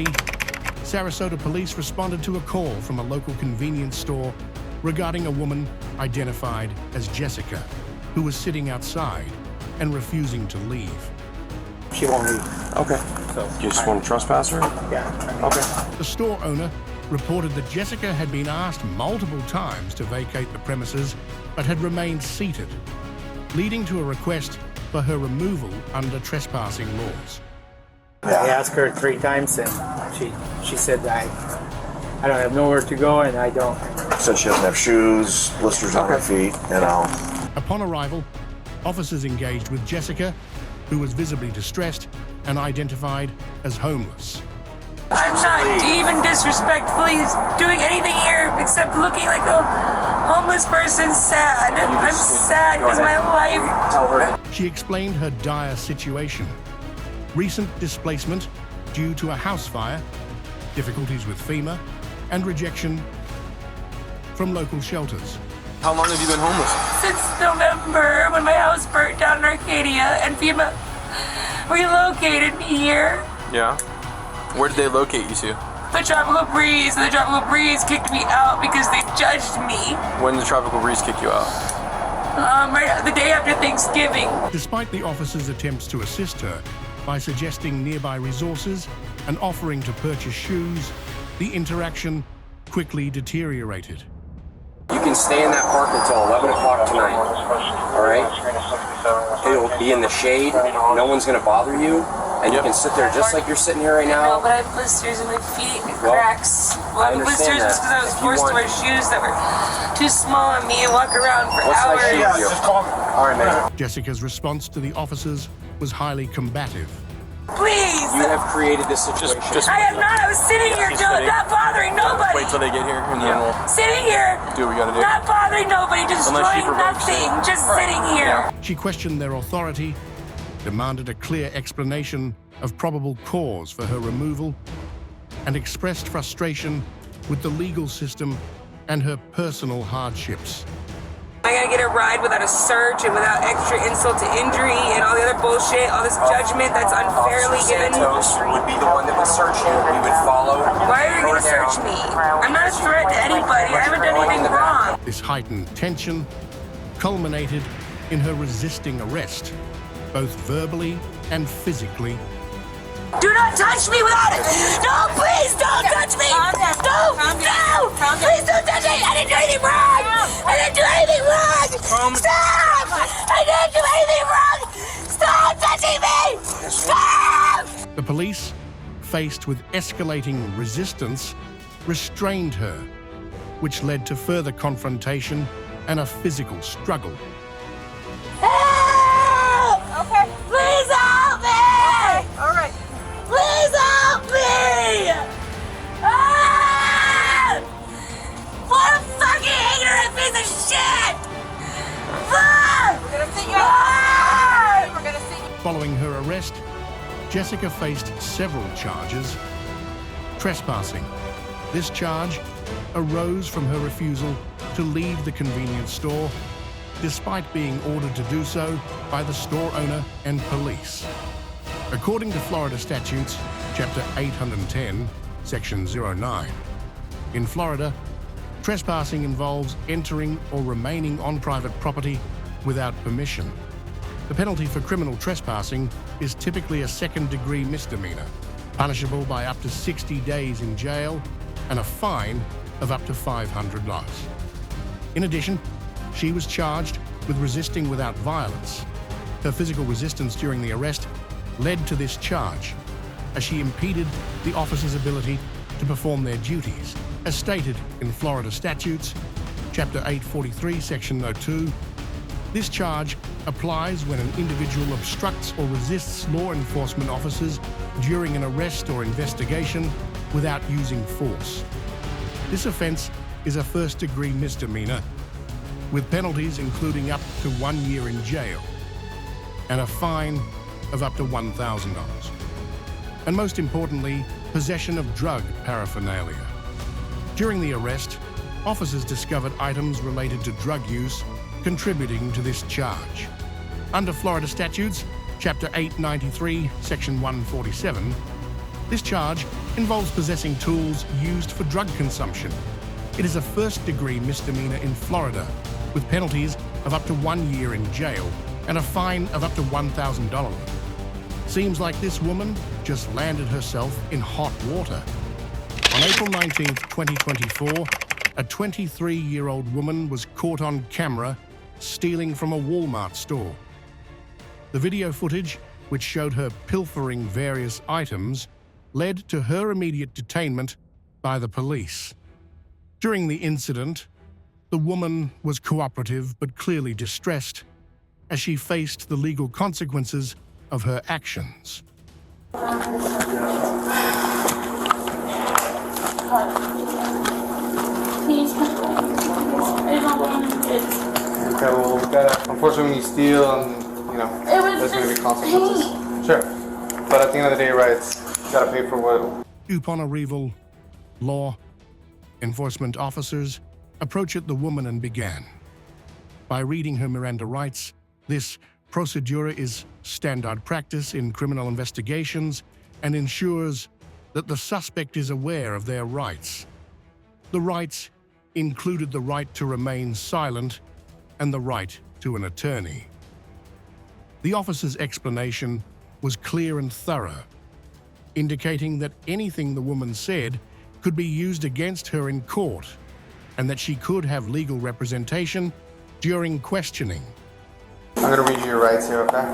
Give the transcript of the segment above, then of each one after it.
8:23, Sarasota police responded to a call from a local convenience store regarding a woman identified as Jessica, who was sitting outside and refusing to leave. She won't leave. Okay. So You just want to trespass her? Yeah. Okay. The store owner reported that Jessica had been asked multiple times to vacate the premises but had remained seated, leading to a request for her removal under trespassing laws. I asked her 3 times, and she said I don't have nowhere to go, and I don't. Said she doesn't have shoes, blisters on her feet, Upon arrival, officers engaged with Jessica, who was visibly distressed and identified as homeless. I'm not even disrespectfully doing anything here except looking like a homeless person sad. I'm sad because my life... She explained her dire situation: recent displacement due to a house fire, difficulties with FEMA, and rejection from local shelters. How long have you been homeless? Since November, when my house burnt down in Arcadia and FEMA relocated me here. Yeah. Where did they locate you to? The Tropical Breeze, and the Tropical Breeze kicked me out because they judged me. When did the Tropical Breeze kick you out? Right the day after Thanksgiving. Despite the officers' attempts to assist her by suggesting nearby resources and offering to purchase shoes, the interaction quickly deteriorated. You can stay in that park until 11 o'clock tonight, all right? It'll be in the shade, no one's gonna bother you, and you can sit there just like you're sitting here right now. No, but I have blisters in my feet and cracks. I have blisters just because I was forced to wear shoes that were too small on me and walk around for hours. All right, man. Jessica's response to the officers was highly combative. Please! You have created this situation. I am not. I was sitting here, not bothering nobody. Wait till they get here and then we'll Sitting here, do what we gotta do. not bothering nobody, destroying provokes nothing, you. just sitting here. She questioned their authority, demanded a clear explanation of probable cause for her removal, and expressed frustration with the legal system and her personal hardships. I gotta get a ride without a search and without extra insult to injury and all the other bullshit, all this judgment that's unfairly given. Santos would be the one that would search you. We would follow. Why are you gonna search me? I'm not a threat to anybody. I haven't done anything wrong. This heightened tension culminated in her resisting arrest, both verbally and physically. Do not touch me without it! No, please don't touch me! No! No! Please don't touch me! I didn't do anything wrong! I didn't do anything wrong! Stop! I didn't do anything wrong! Stop touching me! Stop! The police, faced with escalating resistance, restrained her, which led to further confrontation and a physical struggle. Help! Okay. Please help me! Okay. All right. Please help me! Ah! What a fucking ignorant piece of shit! Ah! We're gonna see you. Ah! We're gonna see you. Following her arrest, Jessica faced several charges. Trespassing. This charge arose from her refusal to leave the convenience store, despite being ordered to do so by the store owner and police. According to Florida statutes, Chapter 810, Section 09, in Florida, trespassing involves entering or remaining on private property without permission. The penalty for criminal trespassing is typically a second-degree misdemeanor, punishable by up to 60 days in jail and a fine of up to $500. In addition, she was charged with resisting without violence. Her physical resistance during the arrest led to this charge, as she impeded the officers' ability to perform their duties. As stated in Florida statutes, Chapter 843, Section 02, this charge applies when an individual obstructs or resists law enforcement officers during an arrest or investigation without using force. This offense is a first-degree misdemeanor, with penalties including up to 1 year in jail and a fine of up to $1,000. And most importantly, possession of drug paraphernalia. During the arrest, officers discovered items related to drug use contributing to this charge. Under Florida statutes, Chapter 893, Section 147, This charge involves possessing tools used for drug consumption. It is a first-degree misdemeanor in Florida, with penalties of up to 1 year in jail and a fine of up to $1,000. Seems like this woman just landed herself in hot water. On April 19, 2024, a 23-year-old woman was caught on camera stealing from a Walmart store. The video footage, which showed her pilfering various items, led to her immediate detainment by the police. During the incident, the woman was cooperative but clearly distressed as she faced the legal consequences of her actions. Okay, well, we gotta, unfortunately, when you steal, and there's gonna be consequences. Sure, but at the end of the day, right, you gotta pay for what. Upon arrival, law enforcement officers approached the woman and began. By reading her Miranda rights, this procedure is standard practice in criminal investigations and ensures that the suspect is aware of their rights. The rights included the right to remain silent and the right to an attorney. The officer's explanation was clear and thorough, indicating that anything the woman said could be used against her in court and that she could have legal representation during questioning. I'm gonna read you your rights here, okay?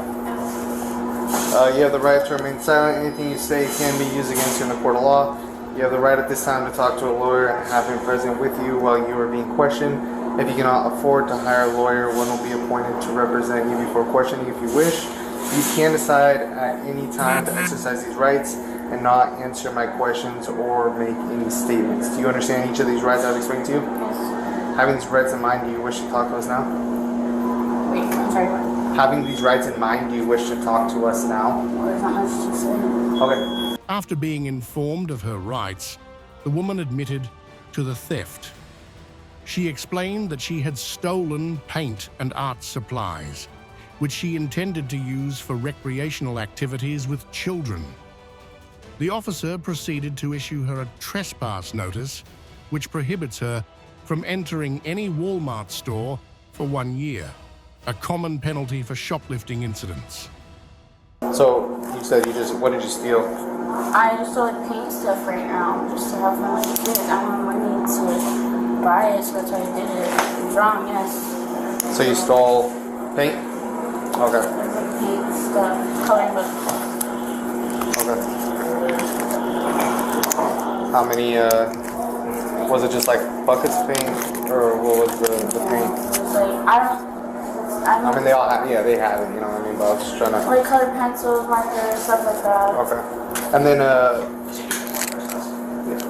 You have the right to remain silent. Anything you say can be used against you in the court of law. You have the right at this time to talk to a lawyer and have him present with you while you are being questioned. If you cannot afford to hire a lawyer, one will be appointed to represent you before questioning if you wish. You can decide at any time to exercise these rights and not answer my questions or make any statements. Do you understand each of these rights I've explained to you? Yes. Having these rights in mind, do you wish to talk to us now? Wait, I'm sorry, what? Having these rights in mind, do you wish to talk to us now? Well, there's not much to say. Okay. After being informed of her rights, the woman admitted to the theft. She explained that she had stolen paint and art supplies, which she intended to use for recreational activities with children. The officer proceeded to issue her a trespass notice, which prohibits her from entering any Walmart store for 1 year, a common penalty for shoplifting incidents. So you said what did you steal? I just stole like paint stuff right now, just to have fun with kids. I don't have money to buy it, so that's why I did it. Drawing, yes. So you stole paint? Okay. Like paint stuff, coloring book. Okay. How many, was it just like buckets of paint, or what was the paint? It was like, I mean, they all have, yeah, they have it, you know what I mean, but I was just trying to. like colored pencils, markers, stuff like that. Okay. And then,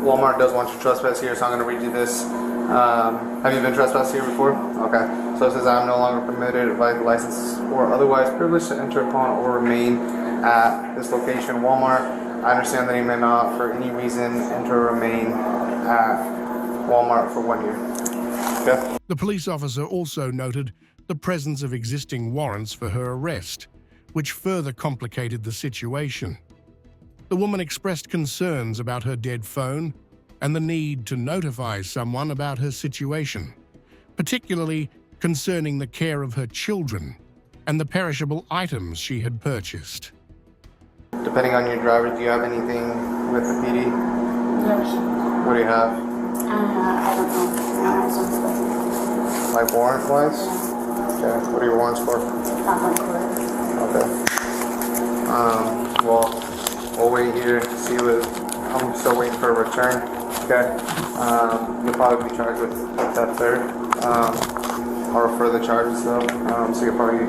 Walmart does want you to trespass here, so I'm going to read you this. Have you been trespassed here before? Okay. So it says, I am no longer permitted by license or otherwise privileged to enter upon or remain at this location, Walmart. I understand that he may not, for any reason, enter or remain at Walmart for 1 year. Okay? The police officer also noted the presence of existing warrants for her arrest, which further complicated the situation. The woman expressed concerns about her dead phone and the need to notify someone about her situation, particularly concerning the care of her children and the perishable items she had purchased. Depending on your driver, do you have anything with the PD? Yes. What do you have? I don't know. I have some stuff. Like warrant-wise? Okay. What are your warrants for? Not my court. Okay. Well, we'll wait here to see what. I'm still waiting for a return. Okay. You'll probably be charged with that third, or further charges though. So you'll probably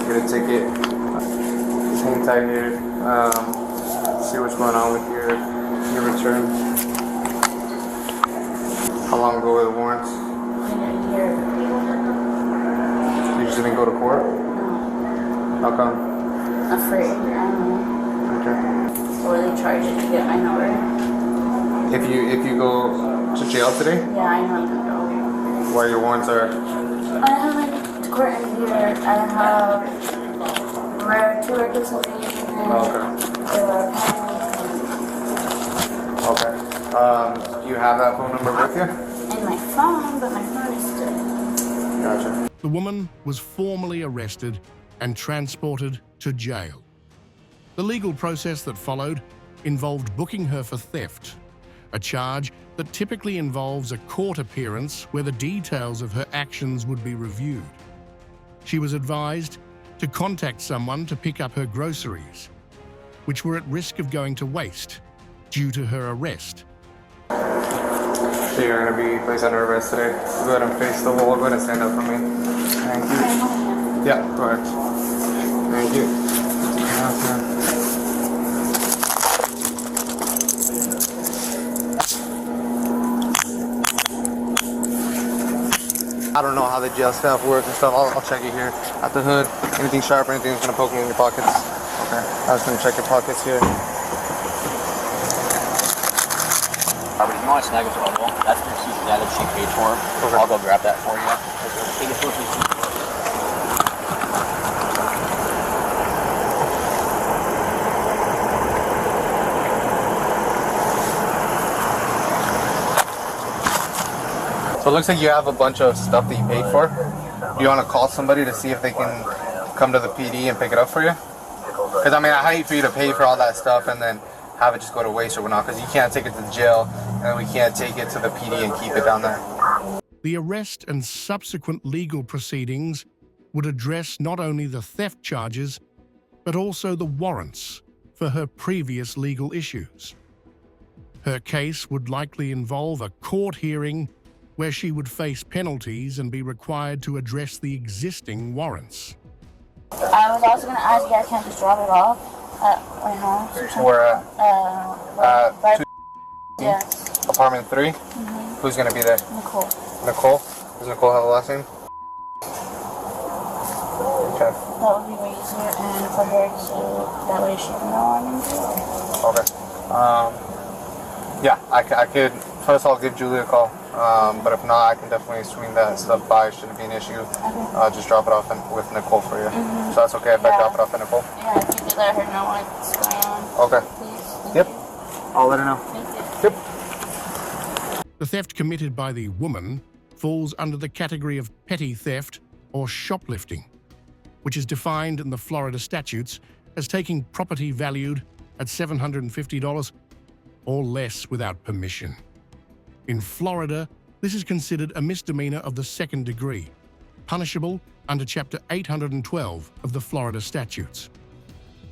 get a ticket. Just hang tight here. See what's going on with your return. How long ago were the warrants? In a year. You just didn't go to court? No. How come? Afraid. I don't know. Okay. Or they charge it to get my number. If you go to jail today, Yeah, I know the go. where your warrants are? I haven't to court in a year. I have two records of Okay. Okay. Do you have that phone number with you? In my phone, but my phone is still. Gotcha. The woman was formally arrested and transported to jail. The legal process that followed involved booking her for theft, a charge that typically involves a court appearance where the details of her actions would be reviewed. She was advised to contact someone to pick up her groceries, which were at risk of going to waste due to her arrest. So you're going to be placed under arrest today. Go ahead and face the wall. Go ahead and stand up for me. Thank you. Yeah, go ahead. Thank you. I don't know how the jail staff works and stuff. I'll check you here at the hood. Anything sharp or anything that's gonna poke me in your pockets. Okay. I'm just gonna check your pockets here. Robert, if you want to snag us all, that's the receipt that she paid for. Okay. I'll go grab that for you. Take it with me. So it looks like you have a bunch of stuff that you paid for. Do you want to call somebody to see if they can come to the PD and pick it up for you? Because I mean, I hate for you to pay for all that stuff and then have it just go to waste or whatnot, because you can't take it to the jail and then we can't take it to the PD and keep it down there. The arrest and subsequent legal proceedings would address not only the theft charges, but also the warrants for her previous legal issues. Her case would likely involve a court hearing where she would face penalties and be required to address the existing warrants. I was also going to ask you guys, can I just drop it off at my house? We're Right. Yes. apartment 3. Who's going to be there? Nicole. Nicole? Does Nicole have a last name? Okay. That would be way easier, and for her to, that way she can know I'm in jail. Okay. Yeah, I could, first I'll give Julie a call. But if not, I can definitely swing that stuff by. Shouldn't be an issue. Just drop it off with Nicole for you. So that's okay if I drop it off at Nicole? Yeah, if you could let her know what's going on. Okay. Please. Yep. I'll let her know. Thank you. Yep. The theft committed by the woman falls under the category of petty theft or shoplifting, which is defined in the Florida statutes as taking property valued at $750 or less without permission. In Florida, this is considered a misdemeanor of the second degree, punishable under Chapter 812 of the Florida statutes.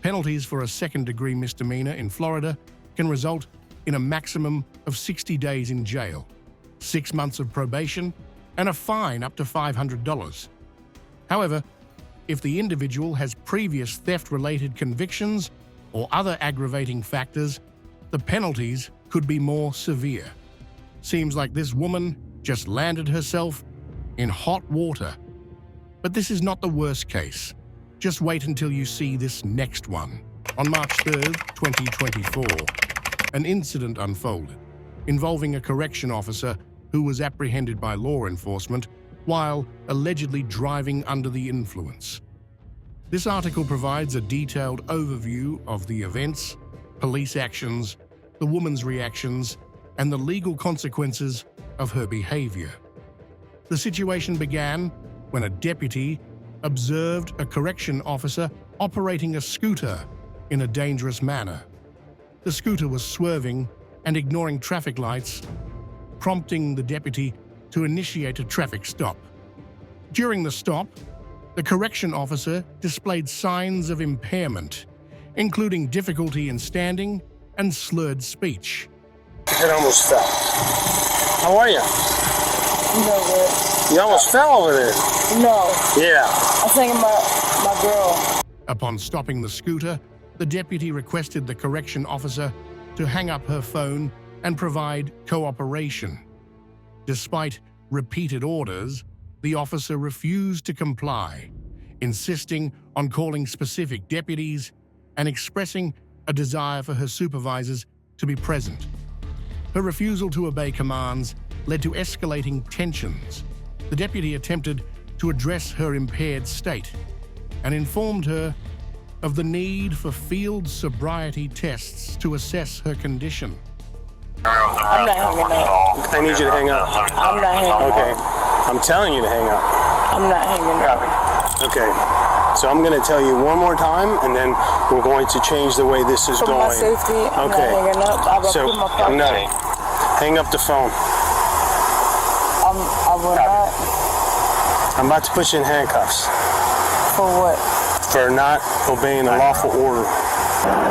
Penalties for a second-degree misdemeanor in Florida can result in a maximum of 60 days in jail, 6 months of probation, and a fine up to $500. However, if the individual has previous theft-related convictions or other aggravating factors, the penalties could be more severe. Seems like this woman just landed herself in hot water. But this is not the worst case. Just wait until you see this next one. On March 3rd, 2024, an incident unfolded involving a correction officer who was apprehended by law enforcement while allegedly driving under the influence. This article provides a detailed overview of the events, police actions, the woman's reactions, and the legal consequences of her behavior. The situation began when a deputy observed a correction officer operating a scooter in a dangerous manner. The scooter was swerving and ignoring traffic lights, prompting the deputy to initiate a traffic stop. During the stop, the correction officer displayed signs of impairment, including difficulty in standing and slurred speech. It almost fell. How are you? No, good. You almost fell over there. No. Yeah. I'm thinking about my girl. Upon stopping the scooter, the deputy requested the correction officer to hang up her phone and provide cooperation. Despite repeated orders, the officer refused to comply, insisting on calling specific deputies and expressing a desire for her supervisors to be present. Her refusal to obey commands led to escalating tensions. The deputy attempted to address her impaired state and informed her of the need for field sobriety tests to assess her condition. I'm not hanging up. I need you to hang up. I'm not hanging up. Okay. I'm telling you to hang up. I'm not hanging up. Okay. So I'm going to tell you one more time, and then we're going to change the way this is For going. my safety, I'm Okay. not hanging up. I'm going to put my pocket. No. Hang up the phone. I will not. I'm about to put you in handcuffs For what? for not obeying a lawful order.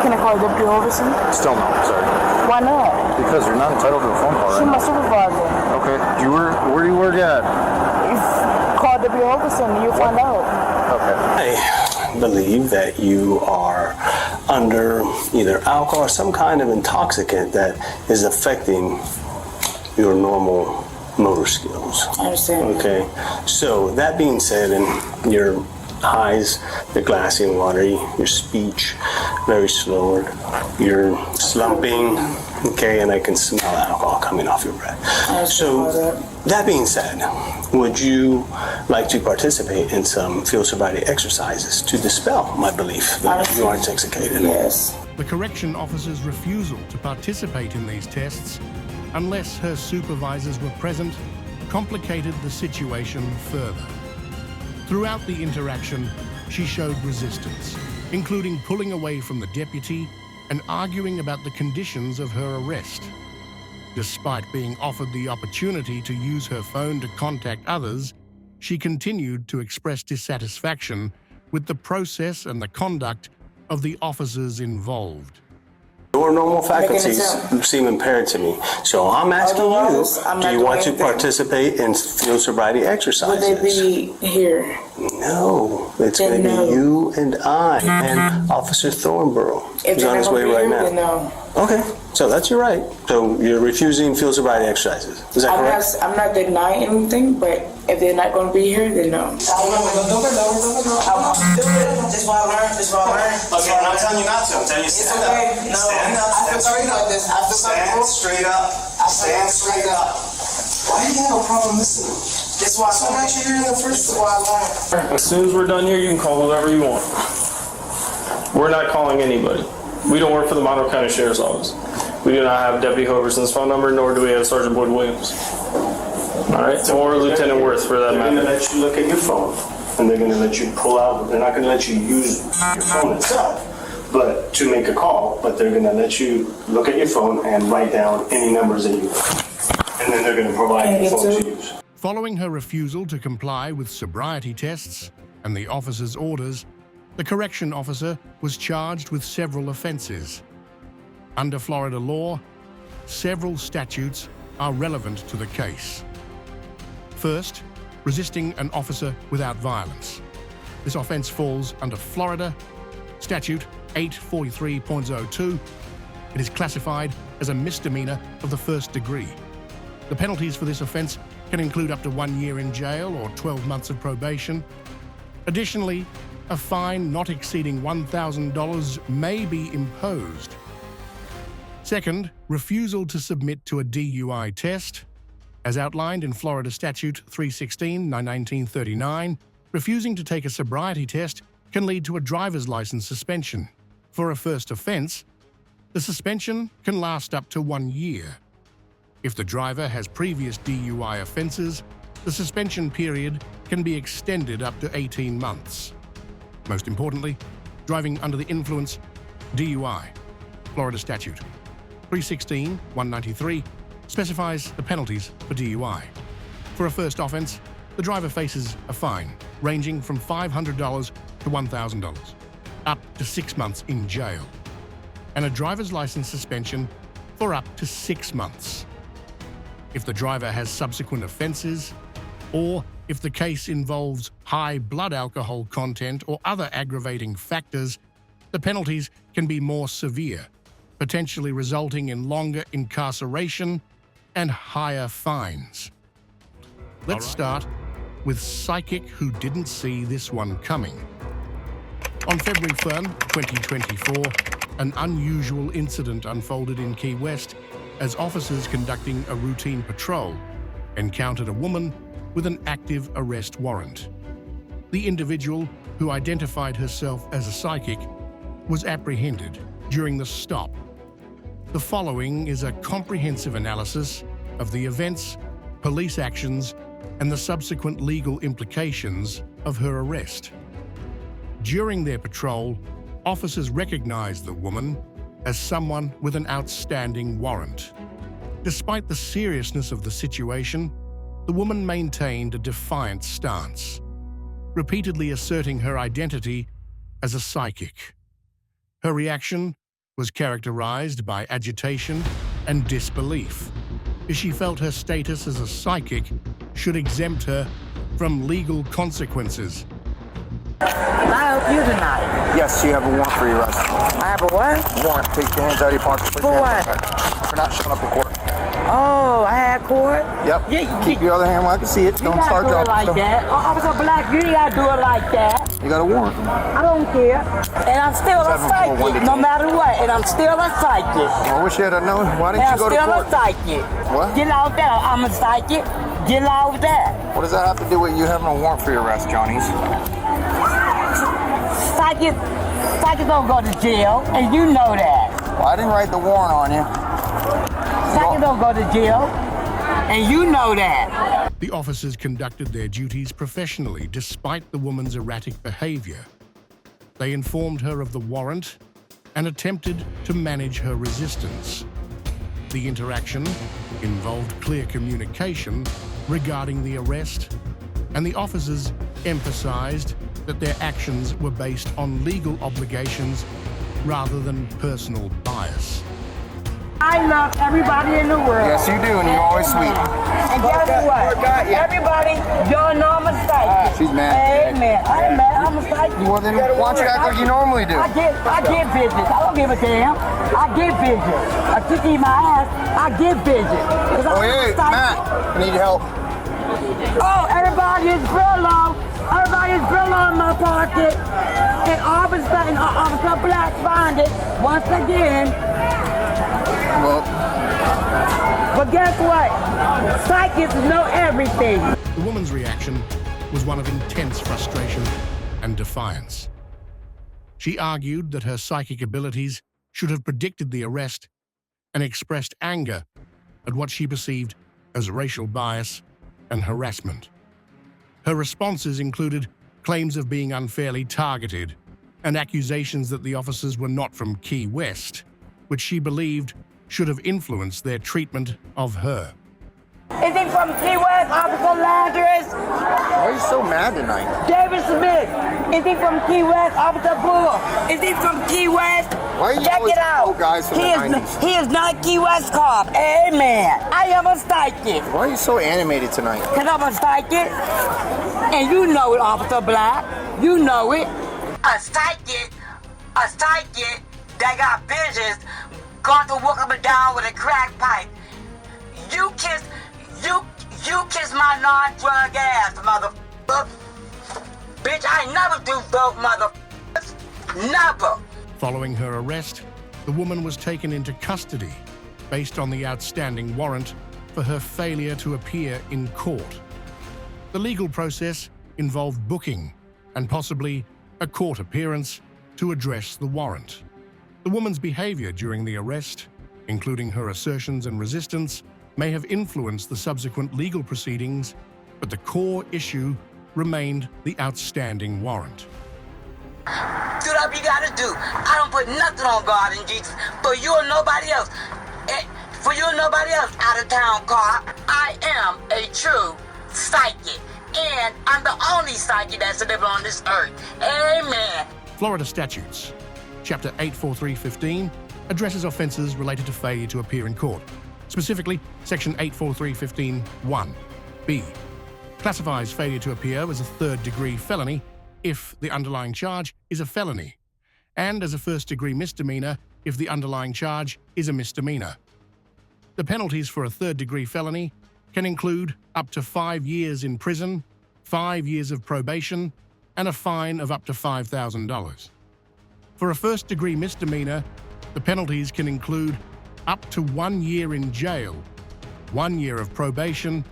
Can I call Deputy Overson? Still no, sorry. Why not? Because you're not entitled to a phone call, She's my supervisor. Okay. Where do you work at? Call Deputy Overson, you'll find out. Okay. I believe that you are under either alcohol or some kind of intoxicant that is affecting your normal motor skills. I understand. Okay, so that being said, and your eyes, they're glassy and watery, your speech very slurred, you're slumping, okay, and I can smell alcohol coming off your breath. So that being said, would you like to participate in some field sobriety exercises to dispel my belief that you are intoxicated? Yes. The correction officer's refusal to participate in these tests, unless her supervisors were present, complicated the situation further. Throughout the interaction, she showed resistance, including pulling away from the deputy and arguing about the conditions of her arrest. Despite being offered the opportunity to use her phone to contact others, she continued to express dissatisfaction with the process and the conduct of the officers involved. Your normal faculties seem impaired to me. So I'm asking you, do you want to participate in field sobriety exercises? Would they be here? No, it's going to be you and I and Officer Thornborough. If He's on his way right now. Then no. Okay, so that's your right. So you're refusing field sobriety exercises. Is that correct? I'm not denying anything, but if they're not going to be here, then no. Just what I learned. Okay, I'm not telling you not to. I'm telling you stand up. Stand up. Stand straight up. Stand straight up. Why do you have a problem listening? That's why So much you're here in the first That's why I learned. As soon as we're done here, you can call whoever you want. We're not calling anybody. We don't work for the Monroe County Sheriff's Office. We do not have Deputy Hoverson's phone number, nor do we have Sergeant Boyd Williams. All right, or Lieutenant Worth for that They're going to matter. let you look at your phone, and they're going to let you pull out. They're not going to let you use your phone itself, but to make a call. But they're going to let you look at your phone and write down any numbers that you want, and then they're going to provide your phone to use. Following her refusal to comply with sobriety tests and the officer's orders, the correction officer was charged with several offenses. Under Florida law, several statutes are relevant to the case. First, resisting an officer without violence. This offense falls under Florida Statute 843.02. It is classified as a misdemeanor of the first degree. The penalties for this offense can include up to 1 year in jail or 12 months of probation. Additionally, a fine not exceeding $1,000 may be imposed. Second, refusal to submit to a DUI test. As outlined in Florida Statute 316/1939, refusing to take a sobriety test can lead to a driver's license suspension. For a first offense, the suspension can last up to 1 year. If the driver has previous DUI offenses, the suspension period can be extended up to 18 months. Most importantly, driving under the influence, DUI. Florida Statute 316/193 specifies the penalties for DUI. For a first offense, the driver faces a fine ranging from $500 to $1,000, up to 6 months in jail, and a driver's license suspension for up to 6 months. If the driver has subsequent offenses, or if the case involves high blood alcohol content or other aggravating factors, the penalties can be more severe, potentially resulting in longer incarceration and higher fines. Let's start with Psychic Who Didn't See This One Coming. On February 1, 2024, an unusual incident unfolded in Key West as officers conducting a routine patrol encountered a woman with an active arrest warrant. The individual, who identified herself as a psychic, was apprehended during the stop. The following is a comprehensive analysis of the events, police actions, and the subsequent legal implications of her arrest. During their patrol, officers recognized the woman as someone with an outstanding warrant. Despite the seriousness of the situation, the woman maintained a defiant stance, repeatedly asserting her identity as a psychic. Her reaction was characterized by agitation and disbelief, as she felt her status as a psychic should exempt her from legal consequences. Can I help you tonight? Yes, you have a warrant for your arrest. I have a what? Warrant. Take your hands out of your pockets. Put For your what? hands back. For not showing up in court. Oh, I had court? Yep. Keep your other hand where I can see it. You Don't gotta start do it dropping like stuff. that. Officer Black, you ain't gotta do it like that. You got a warrant. I don't care. And I'm still a 741 psychic, no matter what. And I'm still a psychic. I wish you had known. Why didn't And you go I'm to still court? a psychic. What? Get out there. I'm a psychic. Get out there. What does that have to do with you having a warrant for your arrest, Johnny's? Psychics don't go to jail, and you know that. Well, I didn't write the warrant on you. Psychics don't go to jail, and you know that. The officers conducted their duties professionally despite the woman's erratic behavior. They informed her of the warrant and attempted to manage her resistance. The interaction involved clear communication regarding the arrest, and the officers emphasized that their actions were based on legal obligations rather than personal bias. I love everybody in the world. Yes, you do, and you're always sweet. And guess what? Everybody, y'all know I'm a psychic. She's mad. Amen. I'm mad. I'm a psychic. Well, then why don't you act like you normally do? I get business. I don't give a damn. I get business. I took in my ass. I get business. Oh, hey, Matt, I need help. Oh, everybody is Brillo. Everybody is Brillo in my pocket. And Officer Black find it once again. Well, but guess what? Psychics know everything. The woman's reaction was one of intense frustration and defiance. She argued that her psychic abilities should have predicted the arrest and expressed anger at what she perceived as racial bias and harassment. Her responses included claims of being unfairly targeted and accusations that the officers were not from Key West, which she believed should have influenced their treatment of her. Is he from Key West, Officer Landers? why are you so mad tonight? David Smith. Is he from Key West, Officer Bull? Is he from Key West? Why are you Check always it out. old guys from the 90s? He is not Key West cop. Amen. I am a psychic. Why are you so animated tonight? Because I'm a psychic. And you know it, Officer Black. You know it. A psychic that got visions going to walk up and down with a crack pipe. You kiss my non-drug ass, motherfucker. Bitch, I never do dope, motherfuckers. Never. Following her arrest, the woman was taken into custody based on the outstanding warrant for her failure to appear in court. The legal process involved booking and possibly a court appearance to address the warrant. The woman's behavior during the arrest, including her assertions and resistance, may have influenced the subsequent legal proceedings, but the core issue remained the outstanding warrant. Do what you gotta do. I don't put nothing on God and Jesus for you or nobody else. For you or nobody else, out of town car. I am a true psychic. And I'm the only psychic that's living on this earth. Amen. Florida statutes. Chapter 843.15 addresses offenses related to failure to appear in court. Specifically, Section 843.15(1)(b) classifies failure to appear as a third-degree felony if the underlying charge is a felony, and as a first-degree misdemeanor if the underlying charge is a misdemeanor. The penalties for a third-degree felony can include up to 5 years in prison, 5 years of probation, and a fine of up to $5,000. For a first-degree misdemeanor, the penalties can include up to 1 year in jail, 1 year of probation,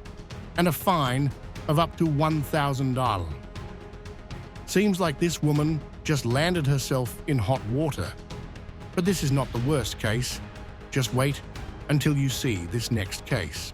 and a fine of up to $1,000. Seems like this woman just landed herself in hot water. But this is not the worst case. Just wait until you see this next case.